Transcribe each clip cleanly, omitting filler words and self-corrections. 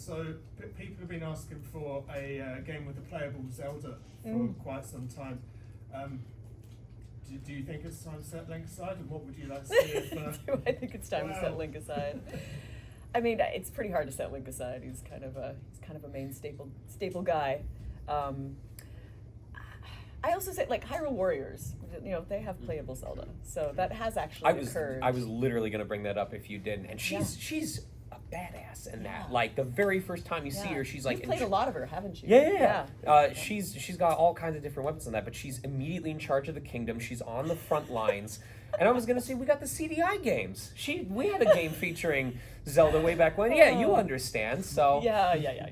So people have been asking for a game with a playable Zelda for quite some time. Do you think it's time to set Link aside, and what would you like to see if... Do I think it's time to set Link aside? I mean, it's pretty hard to set Link aside. He's kind of a main staple guy. I also say, like, Hyrule Warriors, you know, they have playable Zelda, so that has actually occurred. I was literally going to bring that up if you didn't, and she's a badass in that. Like, the very first time you see her, she's like... You've played a lot of her, haven't you? Yeah. She's got all kinds of different weapons in that, but she's immediately in charge of the kingdom. She's on the front lines. And I was going to say, we got the CDI games. We had a game featuring Zelda way back when. Yeah, you understand, so... Yeah.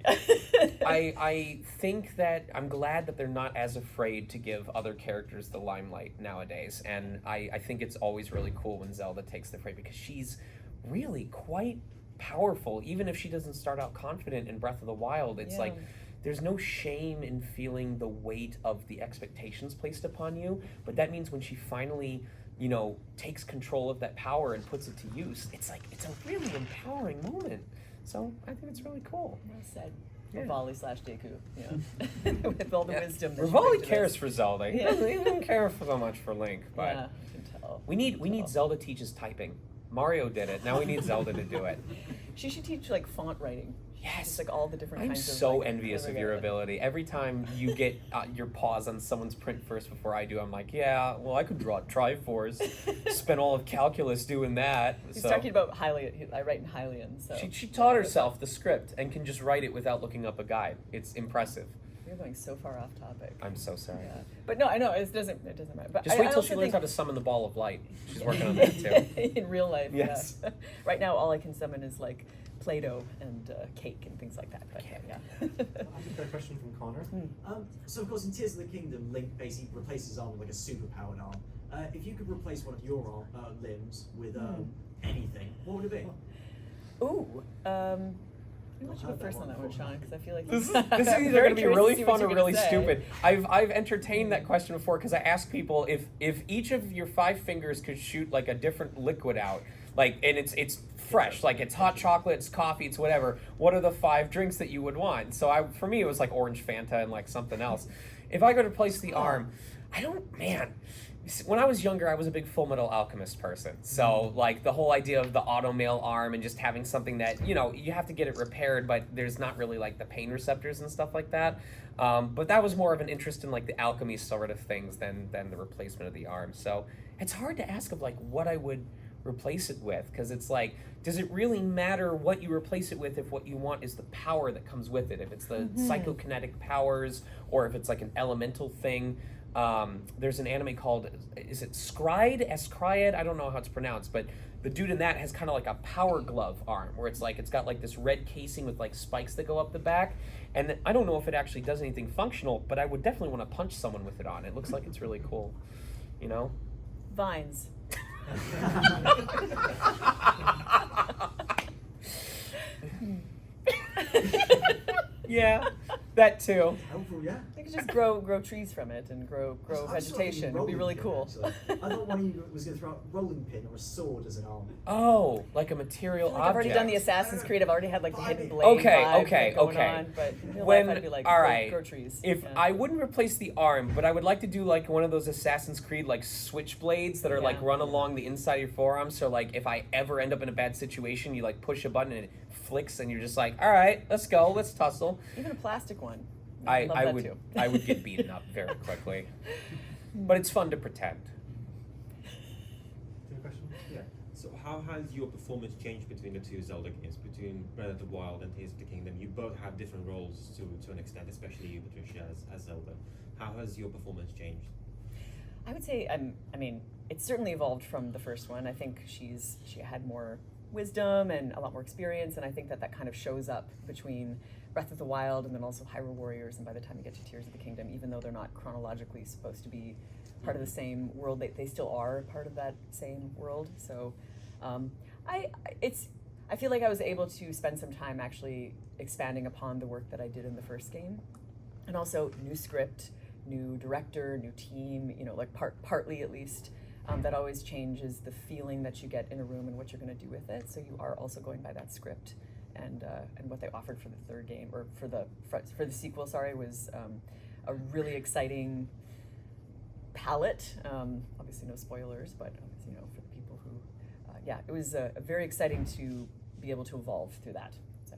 I think that I'm glad that they're not as afraid to give other characters the limelight nowadays. And I think it's always really cool when Zelda takes the fray, because she's really quite powerful. Even if she doesn't start out confident in Breath of the Wild, it's like... There's no shame in feeling the weight of the expectations placed upon you, but that means when she finally... you know, takes control of that power and puts it to use, it's a really empowering moment. So I think it's really cool. Well said. Revali / Deku, with all the wisdom. Revali cares for Zelda. He doesn't care so much for Link, but yeah, you can tell. We need Zelda teaches typing. Mario did it. Now we need Zelda to do it. She should teach like font writing. Yes, it's like all the different kinds of... I'm so envious of your ability. Every time you get your paws on someone's print first before I do, I'm like, yeah, well, I could draw Triforce. Spend all of calculus doing that. He's talking about Hylian. I write in Hylian, so... She taught herself the script and can just write it without looking up a guide. It's impressive. You're going so far off topic. I'm so sorry. Yeah. But no, I know, it doesn't matter. But just wait till she learns how to summon the ball of light. She's working on that too. In real life, yes. Yeah. Right now, all I can summon is like Play-Doh and cake and things like that. But yeah. I think a question from Connor. So of course in Tears of the Kingdom, Link basically replaces his arm with like a super-powered arm. If you could replace one of your limbs with anything, what would it be? Ooh. Why don't you go first on that one, Sean? Because I feel like this is either going to be really fun or really stupid. I've entertained that question before because I ask people if each of your 5 fingers could shoot like a different liquid out, like, and it's fresh, like it's hot chocolate, it's coffee, it's whatever. What are the 5 drinks that you would want? So for me, it was like orange Fanta and like something else. If I go to replace the arm, when I was younger, I was a big Full Metal Alchemist person. So, like, the whole idea of the automail arm and just having something that, you know, you have to get it repaired, but there's not really, like, the pain receptors and stuff like that. But that was more of an interest in, like, the alchemy sort of things than the replacement of the arm. So, it's hard to ask of, like, what I would replace it with, because it's like, does it really matter what you replace it with if what you want is the power that comes with it? If it's the psychokinetic powers, or if it's, like, an elemental thing. There's an anime called, is it Escried? I don't know how it's pronounced, but the dude in that has kind of like a power glove arm, where it's got like this red casing with like spikes that go up the back, and I don't know if it actually does anything functional, but I would definitely want to punch someone with it on. It looks like it's really cool, you know? Vines. Yeah, that too. Helpful, yeah. You could just grow trees from it and grow vegetation. It'd be really cool. I thought one of you was going to throw out a rolling pin or a sword as an arm. Oh, like a material object. I've already done the Assassin's Creed. I've already had like the hidden blade. Okay. On, but in real life, I'd be like, grow trees. I wouldn't replace the arm, but I would like to do like one of those Assassin's Creed like switchblades that are like run along the inside of your forearm. So like if I ever end up in a bad situation, you like push a button and it flicks, and you're just like, all right, let's go, let's tussle. Even a plastic one. I would get beaten up very quickly, but it's fun to pretend. Question? Yeah. So how has your performance changed between the 2 Zelda games, between Breath of the Wild and Tears of the Kingdom? You both have different roles to an extent, especially you, Patricia, as Zelda. How has your performance changed? I would say, I mean, it's certainly evolved from the first one. I think she had more wisdom and a lot more experience, and I think that kind of shows up between Breath of the Wild and then also Hyrule Warriors, and by the time you get to Tears of the Kingdom, even though they're not chronologically supposed to be part of the same world, they still are part of that same world. So I feel like I was able to spend some time actually expanding upon the work that I did in the first game, and also new script, new director, new team, you know, like partly at least. That always changes the feeling that you get in a room and what you're going to do with it. So you are also going by that script and what they offered for the third game, or for the sequel, sorry, was a really exciting palette. Obviously no spoilers, but you know, for the people who, yeah, it was very exciting to be able to evolve through that. So,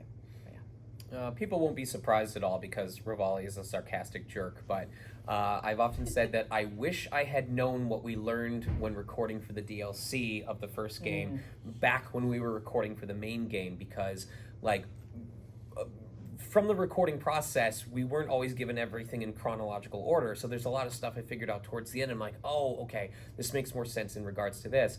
yeah. People won't be surprised at all because Revali is a sarcastic jerk, but I've often said that I wish I had known what we learned when recording for the DLC of the first game back when we were recording for the main game, because like from the recording process, we weren't always given everything in chronological order, so there's a lot of stuff I figured out towards the end. I'm like, oh, okay, this makes more sense in regards to this.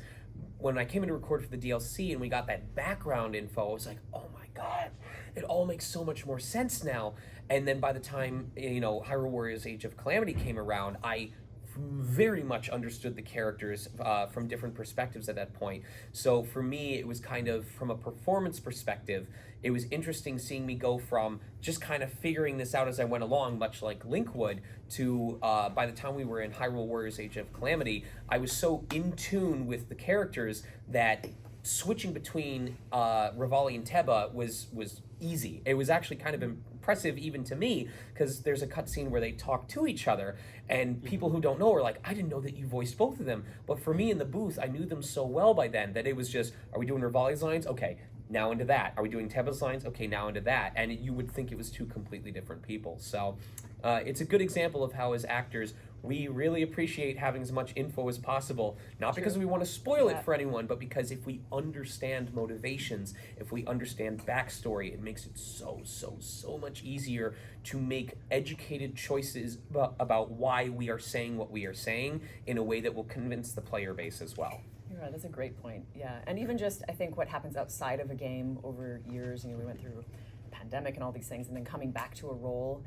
When I came in to record for the DLC and we got that background info, I was like, oh my god, it all makes so much more sense now. And then by the time, you know, Hyrule Warriors Age of Calamity came around, I very much understood the characters from different perspectives at that point. So for me, it was kind of, from a performance perspective, it was interesting seeing me go from just kind of figuring this out as I went along, much like Link would, to by the time we were in Hyrule Warriors Age of Calamity, I was so in tune with the characters that switching between Revali and Teba was easy. It was actually kind of impressive even to me, because there's a cutscene where they talk to each other, and people who don't know are like, I didn't know that you voiced both of them. But for me in the booth, I knew them so well by then that it was just, are we doing Revali's lines? Okay, now into that. Are we doing Teba's lines? Okay, now into that. And you would think it was two completely different people. So it's a good example of how, as actors, we really appreciate having as much info as possible, not because we want to spoil it for anyone, but because if we understand motivations, if we understand backstory, it makes it so much easier to make educated choices about why we are saying what we are saying in a way that will convince the player base as well. You're right, that's a great point. Yeah, and even just, I think, what happens outside of a game over years, you know, we went through a pandemic and all these things, and then coming back to a role,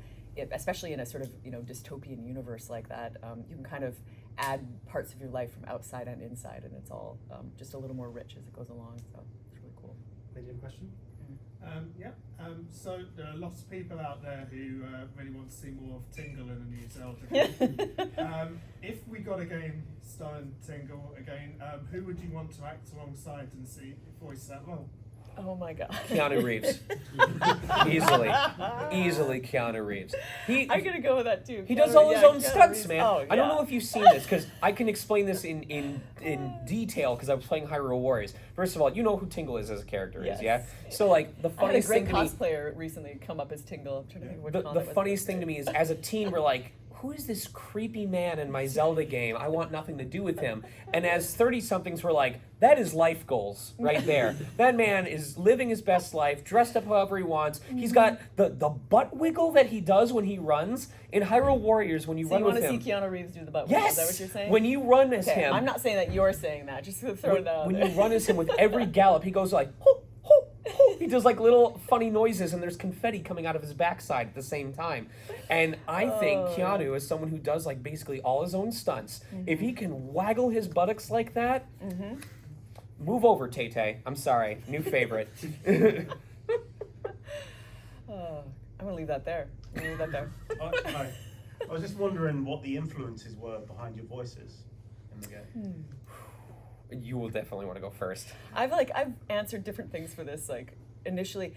especially in a sort of, you know, dystopian universe like that, you can kind of add parts of your life from outside and inside, and it's all just a little more rich as it goes along, so it's really cool. Any other question? So there are lots of people out there who really want to see more of Tingle in a new Zelda game. If we got a game starring Tingle again, who would you want to act alongside and see voice that role? Oh my god. Keanu Reeves. Easily Keanu Reeves. I'm gonna go with that too. He does all his own Keanu stunts, Reeves. man. Oh, I don't yeah. know if you've seen this, because I can explain this in detail, because I was playing Hyrule Warriors. First of all, you know who Tingle is as a character, Yes. is, yeah? So, like, the I had a funniest great thing to me... cosplayer recently come up as Tingle. I'm trying to think which The con it was. funniest thing to me is, as a teen, we're like, who is this creepy man in my Zelda game? I want nothing to do with him. And as 30-somethings, we're like, that is life goals right there. That man is living his best life, dressed up however he wants. He's got the butt wiggle that he does when he runs. In Hyrule Warriors, when you So run you want with to him... see Keanu Reeves do the butt wiggle? Yes! Is that what you're saying? When you run as Okay, him... I'm not saying that you're saying that, just to throw it out when there. you run as him with every gallop, he goes like, ho, ho, ho. He does like little funny noises, and there's confetti coming out of his backside at the same time. And I think Keanu, as someone who does like basically all his own stunts, if he can waggle his buttocks like that, move over, Tay-Tay. I'm sorry, new favorite. I'm gonna leave that there. I was just wondering what the influences were behind your voices in the game. You will definitely want to go first. I've answered different things for this, like initially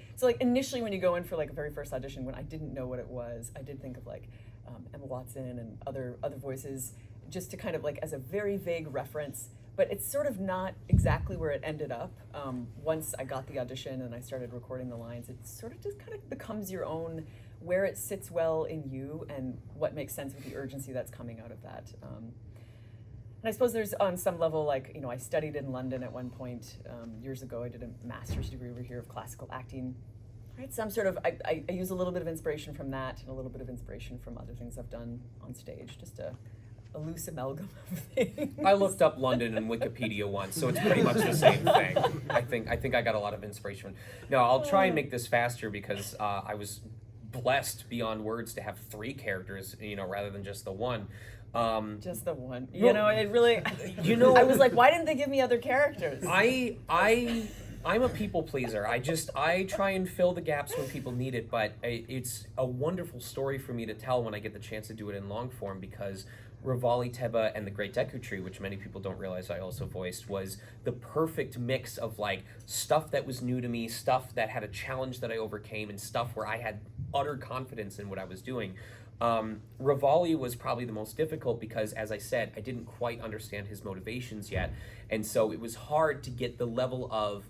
when you go in for like a very first audition, when I didn't know what it was, I did think of like Emma Watson and other voices, just to kind of like as a very vague reference, but it's sort of not exactly where it ended up. Once I got the audition and I started recording the lines, it sort of just kind of becomes your own, where it sits well in you and what makes sense with the urgency that's coming out of that. And I suppose there's, on some level, like, you know, I studied in London at one point years ago. I did a master's degree over here of classical acting. Right, some sort of, I use a little bit of inspiration from that and a little bit of inspiration from other things I've done on stage, just a loose amalgam of things. I looked up London in Wikipedia once, so it's pretty much the same thing. I think I got a lot of inspiration. No, I'll try and make this faster, because I was blessed beyond words to have 3 characters, you know, rather than just the one. Just the one. You know, it really, You know, I was like, why didn't they give me other characters? I'm a people pleaser. I try and fill the gaps when people need it, but it's a wonderful story for me to tell when I get the chance to do it in long form, because Revali, Teba, and the Great Deku Tree, which many people don't realize I also voiced, was the perfect mix of like stuff that was new to me, stuff that had a challenge that I overcame, and stuff where I had utter confidence in what I was doing. Revali was probably the most difficult because, as I said, I didn't quite understand his motivations yet, and so it was hard to get the level of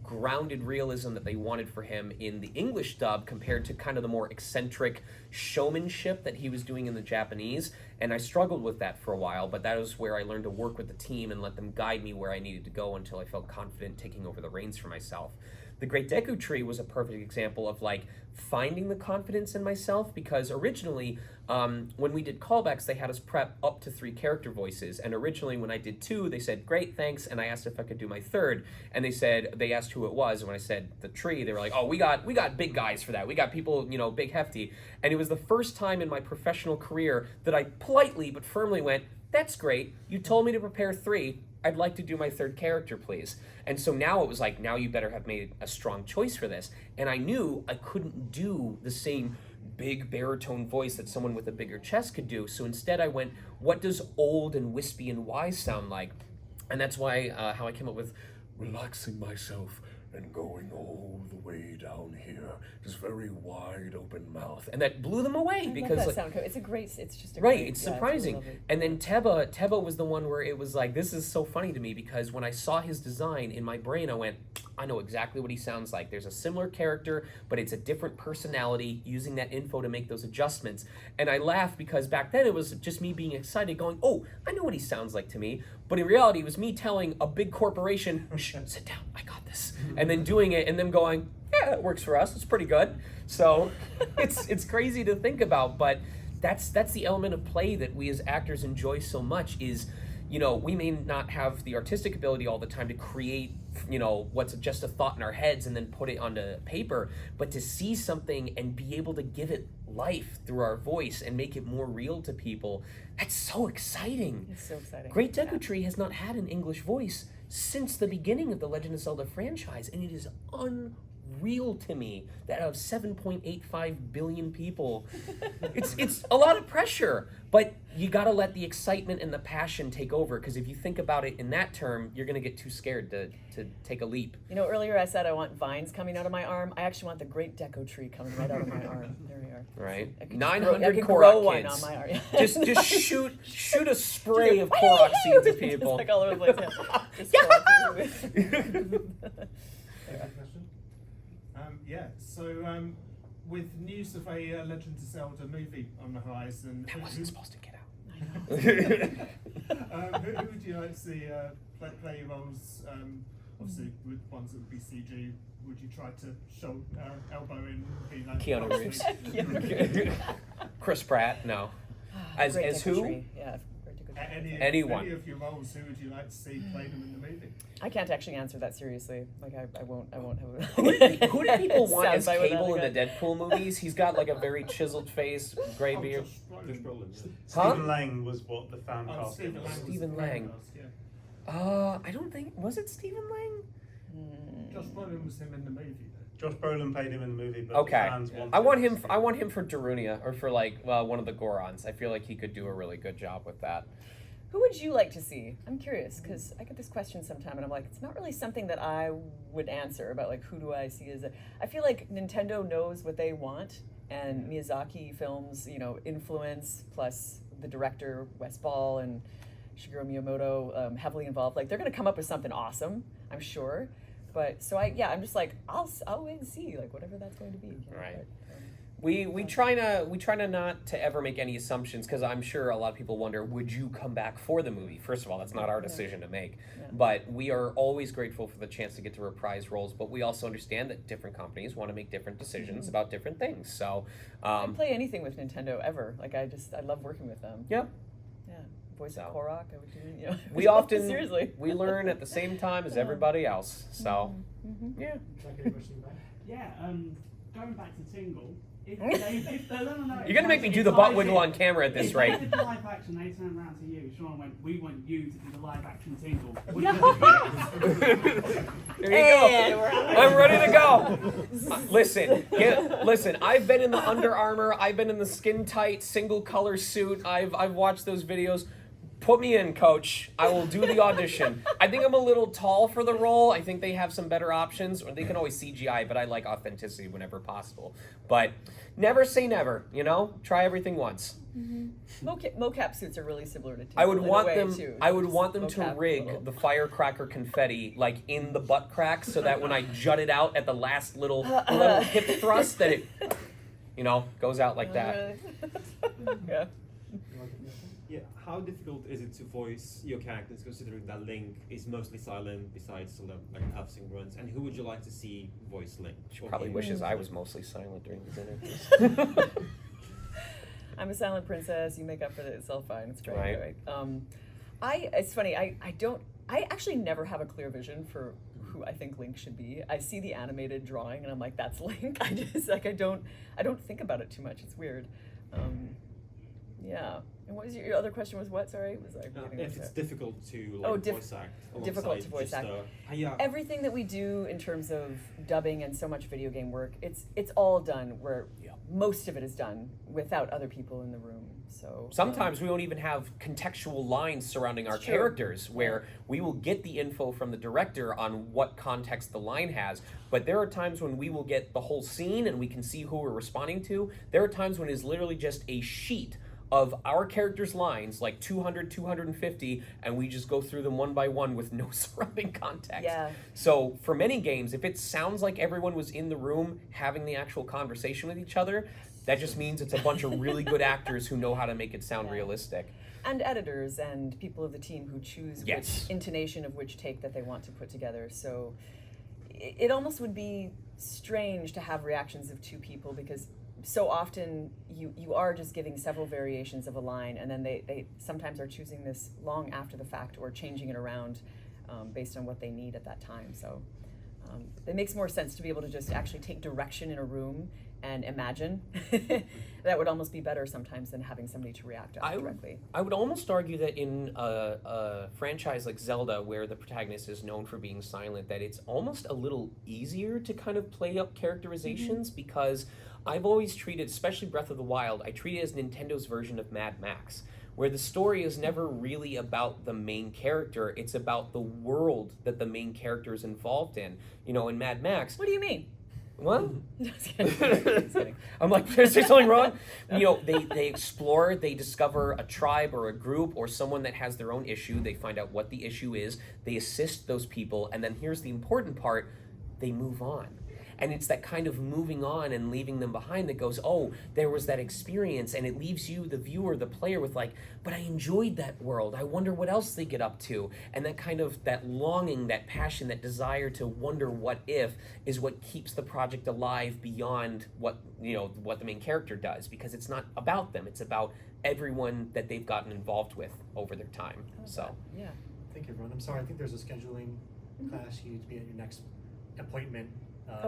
grounded realism that they wanted for him in the English dub compared to kind of the more eccentric showmanship that he was doing in the Japanese. And I struggled with that for a while, but that was where I learned to work with the team and let them guide me where I needed to go until I felt confident taking over the reins for myself. The Great Deku Tree was a perfect example of like finding the confidence in myself, because originally when we did callbacks, they had us prep up to 3 character voices, and originally when I did 2, they said great, thanks, and I asked if I could do my 3rd, and they asked who it was, and when I said the tree, they were like, oh, we got big guys for that, we got people, you know, big hefty. And it was the first time in my professional career that I politely but firmly went, that's great, you told me to prepare 3, I'd like to do my 3rd character, please. And so now it was like, now you better have made a strong choice for this. And I knew I couldn't do the same big baritone voice that someone with a bigger chest could do. So instead I went, what does old and wispy and wise sound like? And that's why how I came up with relaxing myself and going all the way down here, just very wide open mouth, and that blew them away because that like, sound. It's just a right, great, it's yeah, surprising. really lovely. And then Teba was the one where it was like, this is so funny to me, because when I saw his design in my brain, I went, I know exactly what he sounds like. There's a similar character, but it's a different personality, using that info to make those adjustments. And I laughed because back then it was just me being excited, going, oh, I know what he sounds like to me. But in reality, it was me telling a big corporation, shh, sit down, I got this. And then doing it and them going, yeah, that works for us, it's pretty good. So it's crazy to think about, but that's the element of play that we as actors enjoy so much is, you know, we may not have the artistic ability all the time to create, you know, what's just a thought in our heads and then put it onto paper, but to see something and be able to give it life through our voice and make it more real to people, that's so exciting. It's so exciting. Great Deku Tree has not had an English voice since the beginning of the Legend of Zelda franchise, and it is unreal to me that out of 7.85 billion people, it's a lot of pressure, but you gotta let the excitement and the passion take over, because if you think about it in that term, you're gonna get too scared to take a leap. You know, earlier I said I want vines coming out of my arm. I actually want the Great Deku Tree coming right out of my arm. There we are. Right? I could 900 grow Korok one kids. on my arm. Just shoot a spray of Korok seeds at people. Just like all over the place. Yeah. Just Yeah, so with news of a Legend of Zelda movie on the horizon, That wasn't supposed to get out. who would you like to see play roles? Obviously, with ones that would be CG. Would you try to show elbow in? Be like Keanu Reeves. Chris Pratt, no. As Great as Deku who? Tree. Yeah. Great Deku Tree. Anyone. Any of your roles, who would you like to see play them in the movie? I can't actually answer that seriously. Like I won't have a Who do people want as soundbite with Cable in that the Deadpool movies? He's got like a very chiseled face, gray beard. Josh Brolin. Huh? Stephen Lang was what the fan cast Stephen was. Lang. Stephen was Lang. yeah. I don't think, was it Stephen Lang? Josh Brolin was him in the movie, though. Josh Brolin played him in the movie, but Okay. the fans wanted I want Stephen him for Darunia, or for like one of the Gorons. I feel like he could do a really good job with that. Who would you like to see? I'm curious because I get this question sometime, and I'm like, it's not really something that I would answer about like who do I see as a. I feel like Nintendo knows what they want, and Miyazaki films, you know, influence plus the director Wes Ball and Shigeru Miyamoto heavily involved. Like they're gonna come up with something awesome, I'm sure. But so I'm just like I'll wait and see like whatever that's going to be. You know, Right. but, We try to not to ever make any assumptions, because I'm sure a lot of people wonder, would you come back for the movie? First of all, that's not our decision to make. Yeah. But we are always grateful for the chance to get to reprise roles, but we also understand that different companies want to make different decisions about different things. So I'd play anything with Nintendo ever. Like I love working with them. yeah. Yeah. Voice So. of Korok, I would do, you know. We often seriously. we learn at the same time as everybody else. So Mm-hmm. yeah. Can I get a question back? Yeah, going back to Tingle, if no, You're gonna make me do the butt wiggle on camera at this if rate. If they did the live action, they turned around to you, Sean went, we want you to do the live action tingle. There you go. I'm ready to go. Listen. I've been in the Under Armour. I've been in the skin tight single color suit. I've watched those videos. Put me in, coach. I will do the audition. I think I'm a little tall for the role. I think they have some better options. Or they can always CGI, but I like authenticity whenever possible. But never say never, you know? Try everything once. Mm-hmm. Mocap suits are really similar to Tingle I would in a want way, them too. I would Just want them to mocap rig little. the firecracker confetti like in the butt crack so that when I jut it out at the last little hip thrust that it goes out like that. Yeah. Yeah, how difficult is it to voice your characters considering that Link is mostly silent besides sort of like puffs and grunts? And who would you like to see voice Link? She Or probably him? wishes I was mostly silent during these interviews. I'm a silent princess. You make up for it. It's all fine. It's great. Right. It's funny. I actually never have a clear vision for who I think Link should be. I see the animated drawing and I'm like, that's Link. I just I don't think about it too much. It's weird. Yeah. And what was your other question? Was what? Sorry, was I? If it's difficult to voice act. Difficult to voice act. Everything that we do in terms of dubbing and so much video game work, it's all done where most of it is done without other people in the room. So sometimes we don't even have contextual lines surrounding our characters where we will get the info from the director on what context the line has, but there are times when we will get the whole scene and we can see who we're responding to. There are times when it is literally just a sheet of our characters' lines, like 200, 250, and we just go through them one by one with no surrounding context. Yeah. So for many games, if it sounds like everyone was in the room having the actual conversation with each other, that just means it's a bunch of really good actors who know how to make it sound realistic. And editors and people of the team who choose which intonation of which take that they want to put together. So it almost would be strange to have reactions of two people because so often you are just giving several variations of a line and then they sometimes are choosing this long after the fact or changing it around based on what they need at that time. So it makes more sense to be able to just actually take direction in a room and imagine. That would almost be better sometimes than having somebody to react directly. I would almost argue that in a franchise like Zelda, where the protagonist is known for being silent, that it's almost a little easier to kind of play up characterizations because I've always treated, especially Breath of the Wild, I treat it as Nintendo's version of Mad Max, where the story is never really about the main character, it's about the world that the main character is involved in. You know, in Mad Max... What do you mean? What? Just kidding. I'm like, did I say something wrong? You know, they explore, they discover a tribe or a group or someone that has their own issue, they find out what the issue is, they assist those people, and then here's the important part, they move on. And it's that kind of moving on and leaving them behind that goes, oh, there was that experience, and it leaves you, the viewer, the player, with like, but I enjoyed that world. I wonder what else they get up to. And that kind of, that longing, that passion, that desire to wonder what if is what keeps the project alive beyond what, you know, what the main character does, because it's not about them. It's about everyone that they've gotten involved with over their time. So. Yeah. Thank you, everyone. I'm sorry, I think there's a scheduling class. You need to be at your next appointment.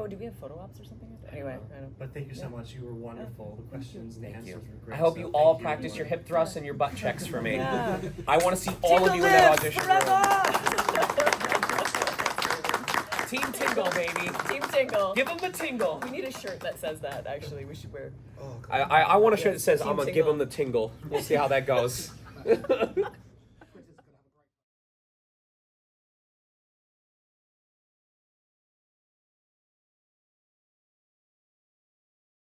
Do we have photo ops or something? Anyway, I don't. But thank you so much. You were wonderful. The questions and the Thank answers you. were great. I hope so you all thank practice your everyone. hip thrusts and your butt checks for me. Yeah. I want to see all of you in that audition room. Team Tingle, baby. Team Tingle. Give them the tingle. We need a shirt that says that, actually. We should wear. I want a shirt that says, Team I'm going to give Tingle. them the tingle. We'll see how that goes.